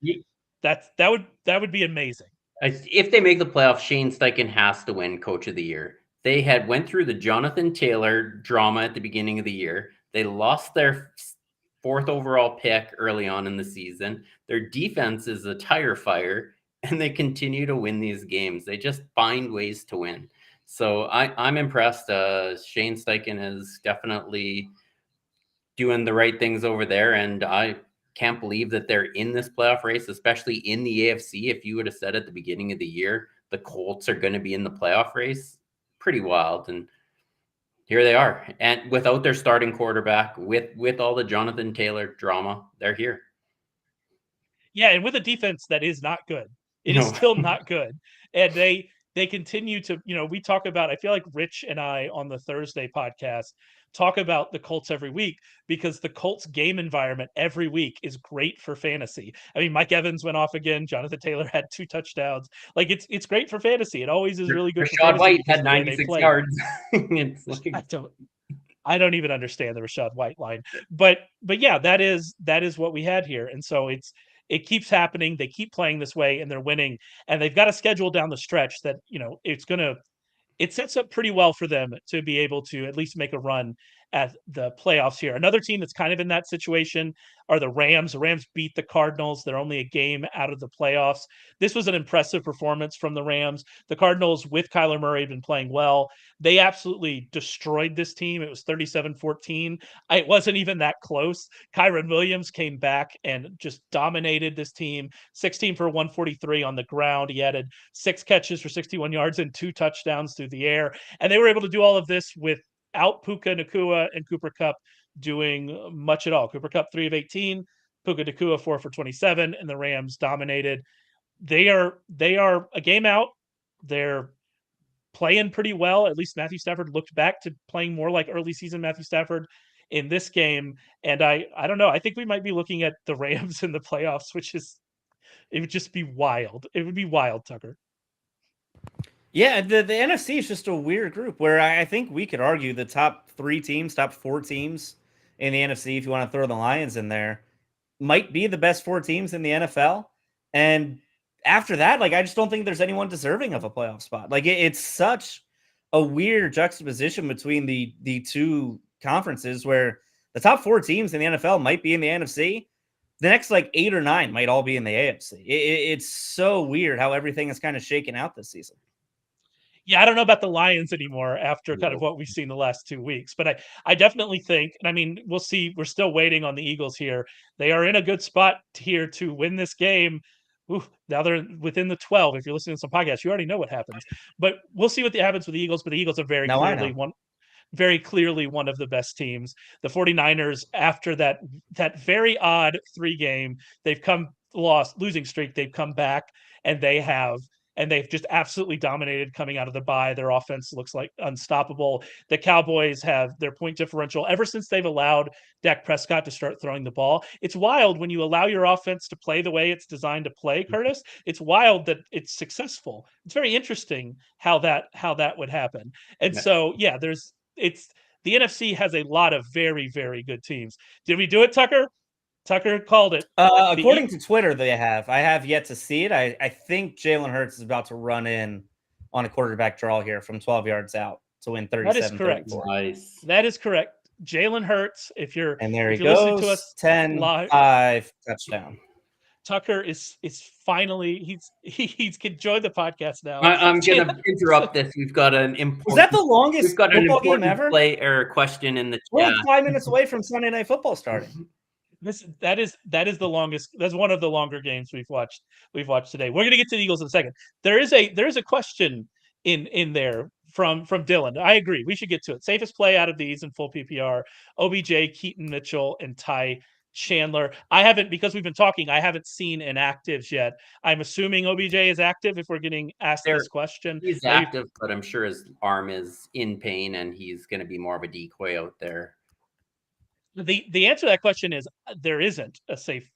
[SPEAKER 1] that would be amazing.
[SPEAKER 3] If they make the playoffs, Shane Steichen has to win Coach of the Year. They had went through the Jonathan Taylor drama at the beginning of the year. They lost their 4th overall pick early on in the season. Their defense is a tire fire, and they continue to win these games. They just find ways to win. So I'm impressed. Shane Steichen is definitely doing the right things over there. And I can't believe that they're in this playoff race, especially in the AFC. If you would have said at the beginning of the year, the Colts are going to be in the playoff race, pretty wild. And here they are. And without their starting quarterback, with all the Jonathan Taylor drama, they're here.
[SPEAKER 1] Yeah, and with a defense that is not good. It is still not good. And they continue to, we talk about, I feel like Rich and I on the Thursday podcast talk about the Colts every week because the Colts game environment every week is great for fantasy. I mean, Mike Evans went off again. Jonathan Taylor had 2 touchdowns. Like it's great for fantasy. It always is really good.
[SPEAKER 3] Rachaad White had 96 yards.
[SPEAKER 1] I don't even understand the Rachaad White line, but yeah, that is what we had here. And so it keeps happening. They keep playing this way and they're winning, and they've got a schedule down the stretch that, it sets up pretty well for them to be able to at least make a run at the playoffs here. Another team that's kind of in that situation are the Rams. The Rams beat the Cardinals. They're only a game out of the playoffs. This was an impressive performance from the Rams. The Cardinals with Kyler Murray have been playing well. They absolutely destroyed this team. It was 37-14. It wasn't even that close. Kyron Williams came back and just dominated this team. 16 for 143 on the ground. He added 6 catches for 61 yards and 2 touchdowns through the air. And they were able to do all of this without Puka Nacua and Cooper Kupp doing much at all. Cooper Kupp 3 of 18, Puka Nacua 4 for 27, and the Rams dominated. They are a game out. They're playing pretty well. At least Matthew Stafford looked back to playing more like early season Matthew Stafford in this game. And I don't know. I think we might be looking at the Rams in the playoffs, it would just be wild. It would be wild, Tucker.
[SPEAKER 2] Yeah, the NFC is just a weird group where I think we could argue the top 4 teams in the NFC, if you want to throw the Lions in there, might be the best 4 teams in the NFL. And after that, I just don't think there's anyone deserving of a playoff spot. It's such a weird juxtaposition between the 2 conferences where the top 4 teams in the NFL might be in the NFC. The next 8 or 9 might all be in the AFC. It's so weird how everything is kind of shaken out this season.
[SPEAKER 1] Yeah, I don't know about the Lions anymore after kind of what we've seen the last 2 weeks, but I definitely think, and I mean, we'll see. We're still waiting on the Eagles here. They are in a good spot here to win this game. Ooh, now they're within the 12. If you're listening to some podcasts, you already know what happens. But we'll see what happens with the Eagles. But the Eagles are very clearly one of the best teams. The 49ers, after that very odd 3-game, they've losing streak, they've come back and they've just absolutely dominated coming out of the bye. Their offense looks like unstoppable. The Cowboys have their point differential ever since they've allowed Dak Prescott to start throwing the ball. It's wild when you allow your offense to play the way it's designed to play, Curtis. It's wild that it's successful. It's very interesting how that would happen. And so, yeah, the NFC has a lot of very, very good teams. Did we do it, Tucker? Tucker called it.
[SPEAKER 2] According to Twitter, they have. I have yet to see it. I think Jalen Hurts is about to run in on a quarterback draw here from 12 yards out to win 37.
[SPEAKER 1] That is correct.
[SPEAKER 3] Nice.
[SPEAKER 1] That is correct. Jalen Hurts,
[SPEAKER 2] and there he goes, to us 10-5 touchdown.
[SPEAKER 1] Tucker is finally he's can join the podcast now.
[SPEAKER 3] I'm going to interrupt this. We've got an important.
[SPEAKER 2] Is that the longest
[SPEAKER 3] we've got an important
[SPEAKER 2] game ever?
[SPEAKER 3] Play or question in the chat.
[SPEAKER 2] We're like 5 minutes away from Sunday Night Football starting.
[SPEAKER 1] That is the longest. That's one of the longer games we've watched today. We're going to get to the Eagles in a second. There is a question in there from Dylan. I agree. We should get to it. Safest play out of these in full PPR: OBJ, Keaton Mitchell, and Ty Chandler. I haven't, because we've been talking, I haven't seen inactives yet. I'm assuming OBJ is active if we're getting asked this question.
[SPEAKER 3] He's active, but I'm sure his arm is in pain and he's going to be more of a decoy out there.
[SPEAKER 1] The answer to that question is there isn't a safe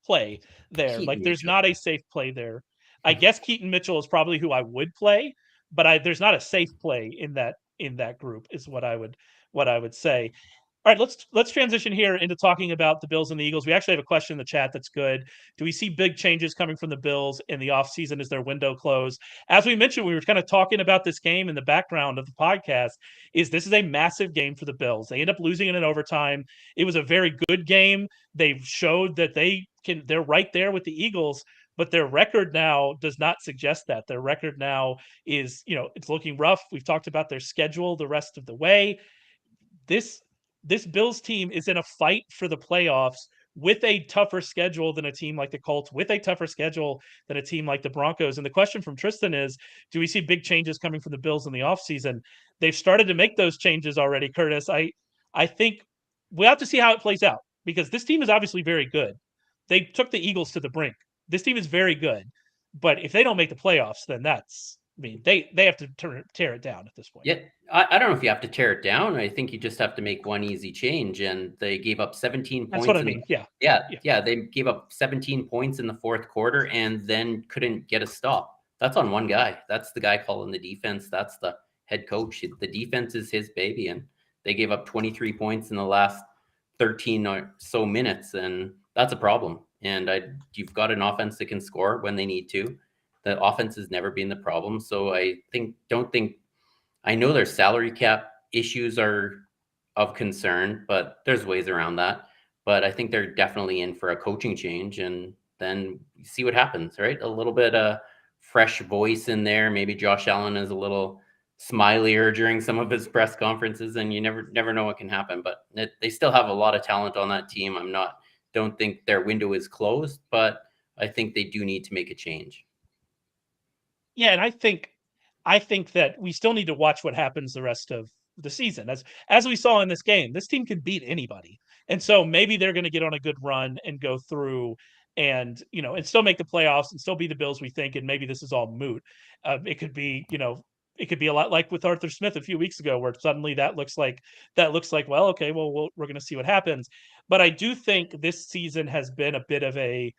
[SPEAKER 1] play there. There's not a safe play there. I guess Keaton Mitchell is probably who I would play, but there's not a safe play in that group is what I would say. All right, let's transition here into talking about the Bills and the Eagles. We actually have a question in the chat that's good. Do we see big changes coming from the Bills in the offseason as their window closed? As we mentioned, we were kind of talking about this game in the background of the podcast. This is a massive game for the Bills. They end up losing it in overtime. It was a very good game. They've showed that they're right there with the Eagles, but their record now does not suggest that. Their record now is, it's looking rough. We've talked about their schedule the rest of the way. This Bills team is in a fight for the playoffs with a tougher schedule than a team like the Colts, with a tougher schedule than a team like the Broncos. And the question from Tristan is, do we see big changes coming from the Bills in the offseason? They've started to make those changes already, Curtis. I think we'll have to see how it plays out, because this team is obviously very good. They took the Eagles to the brink. This team is very good. But if they don't make the playoffs, then they have to tear it down at this point.
[SPEAKER 3] Yeah, I don't know if you have to tear it down. I think you just have to make one easy change, and they gave up 17 points.
[SPEAKER 1] That's what I mean.
[SPEAKER 3] Yeah. They gave up 17 points in the fourth quarter and then couldn't get a stop. That's on one guy. That's the guy calling the defense. That's the head coach. The defense is his baby, and they gave up 23 points in the last 13 or so minutes, and that's a problem. And you've got an offense that can score when they need to. The offense has never been the problem. So I know their salary cap issues are of concern, but there's ways around that. But I think they're definitely in for a coaching change, and then see what happens, right? A little bit of fresh voice in there. Maybe Josh Allen is a little smilier during some of his press conferences, and you never know what can happen. But they still have a lot of talent on that team. Don't think their window is closed, but I think they do need to make a change.
[SPEAKER 1] Yeah, and I think that we still need to watch what happens the rest of the season. As we saw in this game, this team can beat anybody. And so maybe they're going to get on a good run and go through and still make the playoffs and still be the Bills we think, and maybe this is all moot. It could be a lot like with Arthur Smith a few weeks ago, where suddenly that looks like, well, okay, well, we're going to see what happens. But I do think this season has been a bit of a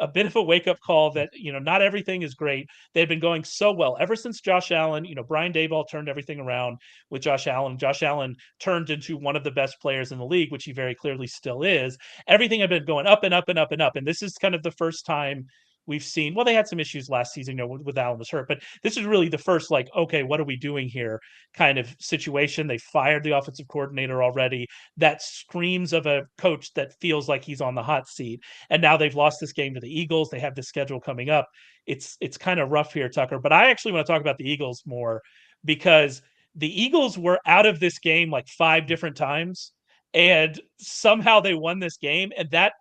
[SPEAKER 1] wake-up call that, not everything is great. They've been going so well ever since Josh Allen. Brian Daboll turned everything around with Josh Allen. Josh Allen turned into one of the best players in the league, which he very clearly still is. Everything had been going up and up and up and up. And this is kind of the first time we've seen. Well, they had some issues last season, with Allen was hurt, but this is really the first, like, okay, what are we doing here kind of situation. They fired the offensive coordinator already. That screams of a coach that feels like he's on the hot seat. And now they've lost this game to the Eagles. They have this schedule coming up. It's kind of rough here, Tucker. But I actually want to talk about the Eagles more because the Eagles were out of this game like 5 different times, and somehow they won this game. And that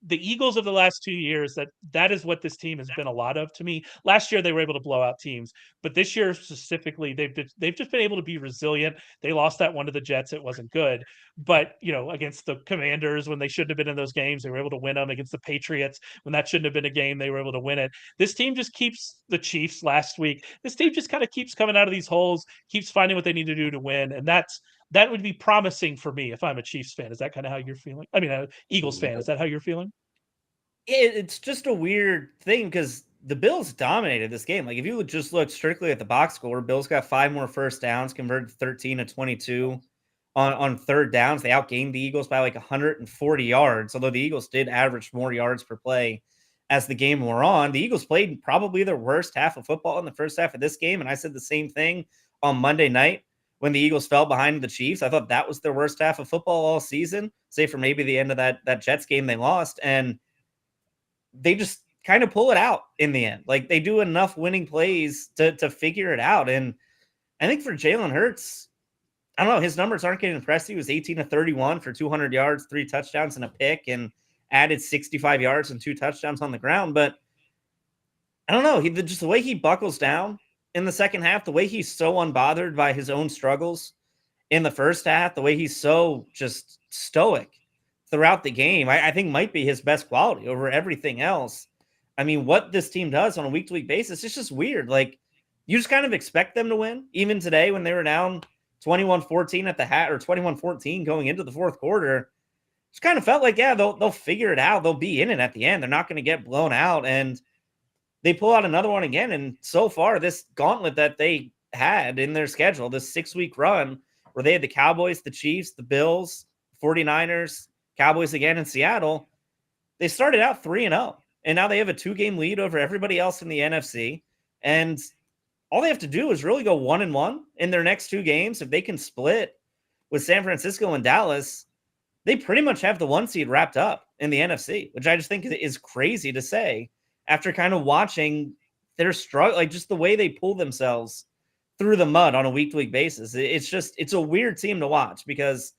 [SPEAKER 1] the Eagles of the last 2 years, that is what this team has been a lot of to me. Last year they were able to blow out teams, but this year specifically, they've just been able to be resilient. They lost that one to the Jets; it wasn't good, but against the Commanders when they shouldn't have been in those games, they were able to win them. Against the Patriots when that shouldn't have been a game, they were able to win it. This team just keeps the Chiefs last week. This team just kind of keeps coming out of these holes, keeps finding what they need to do to win, and that would be promising for me if I'm a Chiefs fan. Is that kind of how you're feeling? I mean, Eagles fan. Is that how you're feeling?
[SPEAKER 2] It's just a weird thing because the Bills dominated this game. Like if you just look strictly at the box score, Bills got 5 more first downs, converted 13 to 22 on third downs. They outgained the Eagles by like 140 yards, although the Eagles did average more yards per play as the game wore on. The Eagles played probably their worst half of football in the first half of this game, and I said the same thing on Monday night when the Eagles fell behind the Chiefs. I thought that was their worst half of football all season, save for maybe the end of that Jets game they lost, and they just kind of pull it out in the end. Like they do enough winning plays to figure it out. And I think for Jalen Hurts, I don't know, his numbers aren't getting impressive. He was 18 to 31 for 200 yards, 3 touchdowns and a pick, and added 65 yards and 2 touchdowns on the ground. But I don't know, just the way he buckles down in the second half, the way he's so unbothered by his own struggles in the first half, the way he's so just stoic throughout the game, I think might be his best quality over everything else. I mean, what this team does on a week-to-week basis, it's just weird. Like, you just kind of expect them to win. Even today when they were down 21-14 at the hat, or 21-14 going into the fourth quarter, just kind of felt like, yeah, they'll figure it out. They'll be in it at the end. They're not going to get blown out. And they pull out another one again. And so far, this gauntlet that they had in their schedule, this 6-week run where they had the Cowboys, the Chiefs, the Bills, 49ers, Cowboys again in Seattle, they started out 3-0, and now they have a 2-game lead over everybody else in the NFC. And all they have to do is really go 1-1 in their next 2 games. If they can split with San Francisco and Dallas, they pretty much have the 1 seed wrapped up in the NFC, which I just think is crazy to say after kind of watching their struggle, like just the way they pull themselves through the mud on a week-to-week basis. It's a weird team to watch because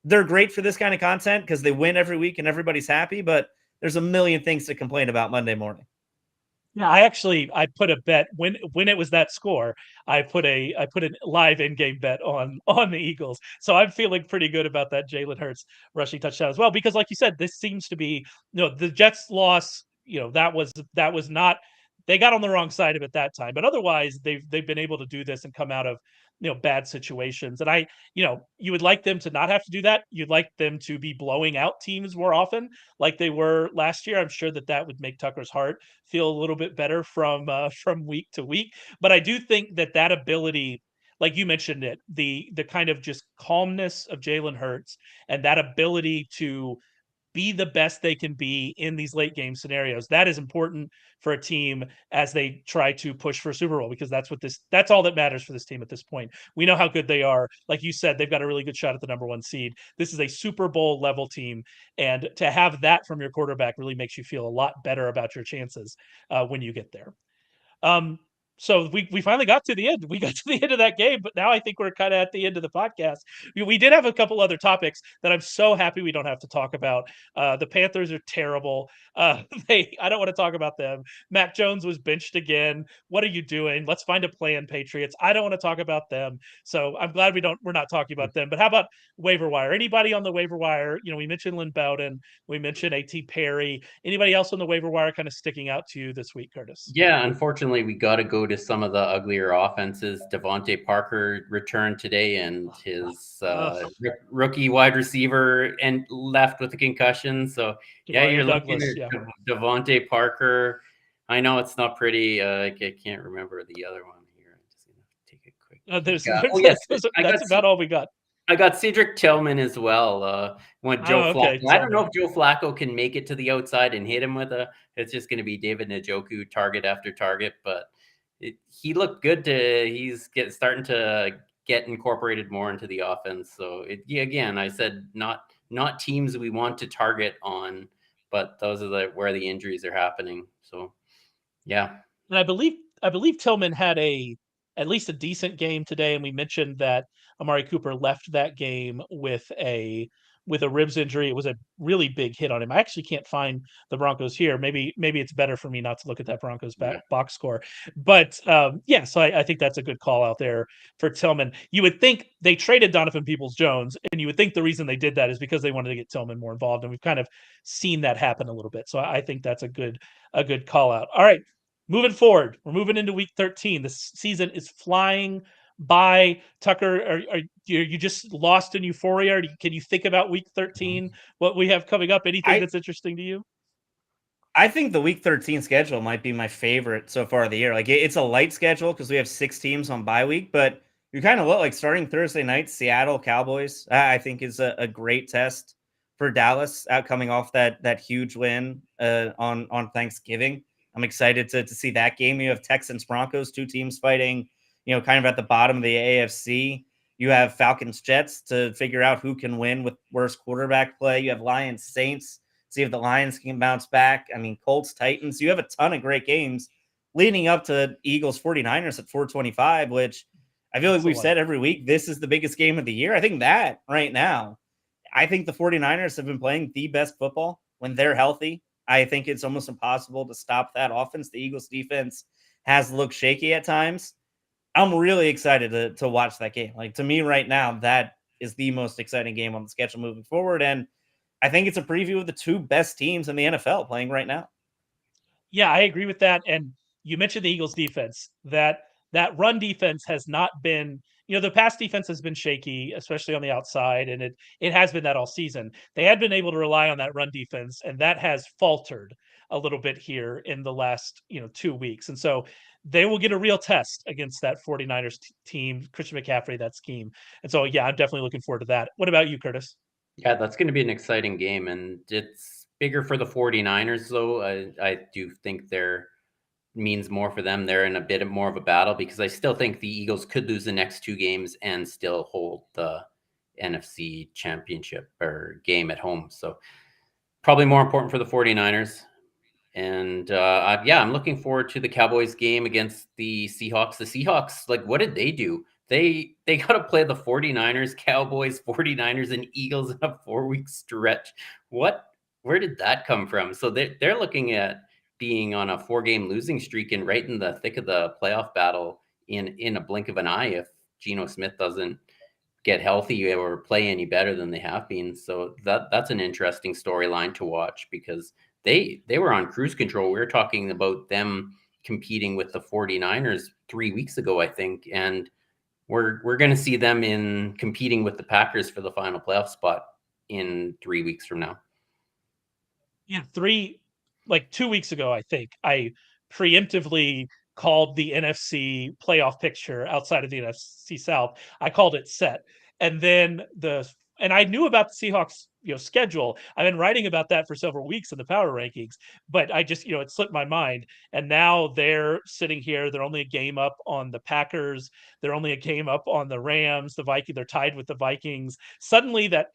[SPEAKER 2] they're great for this kind of content because they win every week and everybody's happy, but there's a million things to complain about Monday morning.
[SPEAKER 1] Yeah, I put a bet when it was that score. I put a live in-game bet on the Eagles. So I'm feeling pretty good about that Jalen Hurts rushing touchdown as well, because like you said, this seems to be, the Jets loss, that was not, they got on the wrong side of it that time, but otherwise they've been able to do this and come out of bad situations. And you would like them to not have to do that. You'd like them to be blowing out teams more often like they were last year. I'm sure that would make Tucker's heart feel a little bit better from week to week. But I do think that ability, like you mentioned it, the kind of just calmness of Jalen Hurts and that ability to be the best they can be in these late game scenarios, that is important for a team as they try to push for a Super Bowl, because that's all that matters for this team at this point. We know how good they are. Like you said, they've got a really good shot at the number 1 seed. This is a Super Bowl level team, and to have that from your quarterback really makes you feel a lot better about your chances when you get there. So we finally got to the end. We got to the end of that game, but now I think we're kind of at the end of the podcast. We did have a couple other topics that I'm so happy we don't have to talk about. The Panthers are terrible. I don't want to talk about them. Mac Jones was benched again. What are you doing? Let's find a plan, Patriots. I don't want to talk about them. So I'm glad we're not talking about them. But how about waiver wire? Anybody on the waiver wire? We mentioned Lynn Bowden. We mentioned A.T. Perry. Anybody else on the waiver wire kind of sticking out to you this week, Curtis?
[SPEAKER 3] Yeah, unfortunately, we got to go to some of the uglier offenses. Devontae Parker returned today, and his rookie wide receiver and left with a concussion. So you're looking at Devontae Parker. I know it's not pretty. I can't remember the other one here. I'm just gonna take a quick.
[SPEAKER 1] That's about all we got.
[SPEAKER 3] I got Cedric Tillman as well. When Joe
[SPEAKER 1] okay.
[SPEAKER 3] Flacco, I don't know if Joe Flacco can make it to the outside and hit him with it's just going to be David Njoku target after target. But he looked good. He's starting to get incorporated more into the offense. So again, I said not teams we want to target on, but those are where the injuries are happening. So yeah.
[SPEAKER 1] And I believe Tillman had at least a decent game today, and we mentioned that Amari Cooper left that game with a ribs injury. It was a really big hit on him. I actually can't find the Broncos here. Maybe it's better for me not to look at that Broncos box score. But so I think that's a good call out there for Tillman. You would think they traded Donovan Peoples-Jones, and you would think the reason they did that is because they wanted to get Tillman more involved, and we've kind of seen that happen a little bit. So I think that's a good call out. All right. Moving forward, we're moving into week 13. The season is flying by. Tucker, are you just lost in euphoria? Can you think about week 13, what we have coming up? Anything that's interesting to you?
[SPEAKER 2] I think the week 13 schedule might be my favorite so far of the year. Like it's a light schedule because we have 6 teams on bye week, but you kind of look like starting Thursday night, Seattle Cowboys, I think is a great test for Dallas coming off that huge win on Thanksgiving. I'm excited to see that game. You have Texans Broncos, 2 teams fighting, kind of at the bottom of the AFC. You have Falcons Jets to figure out who can win with worse quarterback play. You have Lions Saints, see if the Lions can bounce back. I mean, Colts Titans. You have a ton of great games leading up to Eagles 49ers at 425, which I feel like we've said every week, this is the biggest game of the year. I think that right now, I think the 49ers have been playing the best football when they're healthy. I think it's almost impossible to stop that offense. The Eagles defense has looked shaky at times. I'm really excited to watch that game. Like, to me right now, that is the most exciting game on the schedule moving forward. And I think it's a preview of the 2 best teams in the NFL playing right now.
[SPEAKER 1] Yeah, I agree with that. And you mentioned the Eagles defense. That run defense has not been, the pass defense has been shaky, especially on the outside, and it has been that all season. They had been able to rely on that run defense, and that has faltered a little bit here in the last, 2 weeks. And so they will get a real test against that 49ers team, Christian McCaffrey, that scheme. And so, yeah, I'm definitely looking forward to that. What about you, Curtis?
[SPEAKER 3] Yeah, that's going to be an exciting game, and it's bigger for the 49ers, though. I do think there means more for them. They're in a bit more of a battle because I still think the Eagles could lose the next 2 games and still hold the NFC championship or game at home. So probably more important for the 49ers. And I'm looking forward to the Cowboys game against the Seahawks. The Seahawks, like, what did they do? They got to play the 49ers, Cowboys, 49ers, and Eagles in a 4-week stretch. Where did that come from? So they're looking at being on a 4-game losing streak and right in the thick of the playoff battle in a blink of an eye if Geno Smith doesn't get healthy or play any better than they have been. So that's an interesting storyline to watch because they were on cruise control. We were talking about them competing with the 49ers 3 weeks ago, I think, and we're going to see them in competing with the Packers for the final playoff spot in 3 weeks from now.
[SPEAKER 1] Yeah, 2 weeks ago, I think I preemptively called the NFC playoff picture outside of the NFC South. I called it set. And then and I knew about the Seahawks, schedule. I've been writing about that for several weeks in the power rankings, but I just, it slipped my mind. And now they're sitting here. They're only a game up on the Packers. They're only a game up on the Rams, the Vikings. They're tied with the Vikings. Suddenly that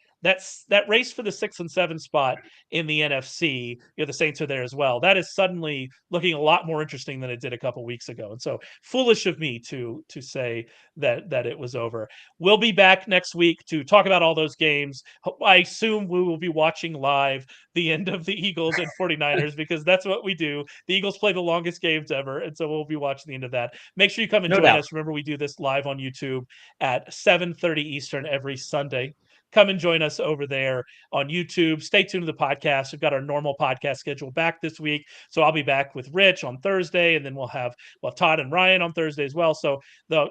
[SPEAKER 1] race for the 6 and 7 spot in the NFC, the Saints are there as well. That is suddenly looking a lot more interesting than it did a couple weeks ago. And so foolish of me to say that it was over. We'll be back next week to talk about all those games. I assume we will be watching live the end of the Eagles and 49ers because that's what we do. The Eagles play the longest games ever, and so we'll be watching the end of that. Make sure you come and join us. Remember, we do this live on YouTube at 7:30 Eastern every Sunday. Come and join us over there on YouTube. Stay tuned to the podcast. We've got our normal podcast schedule back this week. So I'll be back with Rich on Thursday, and then we'll have Todd and Ryan on Thursday as well. So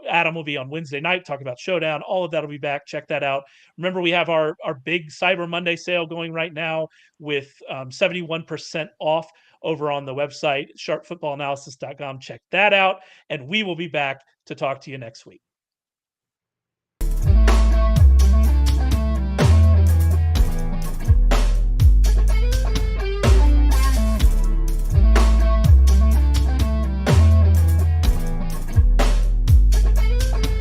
[SPEAKER 1] Adam will be on Wednesday night, talking about Showdown. All of that will be back. Check that out. Remember, we have our big Cyber Monday sale going right now with 71% off over on the website, sharpfootballanalysis.com. Check that out. And we will be back to talk to you next week.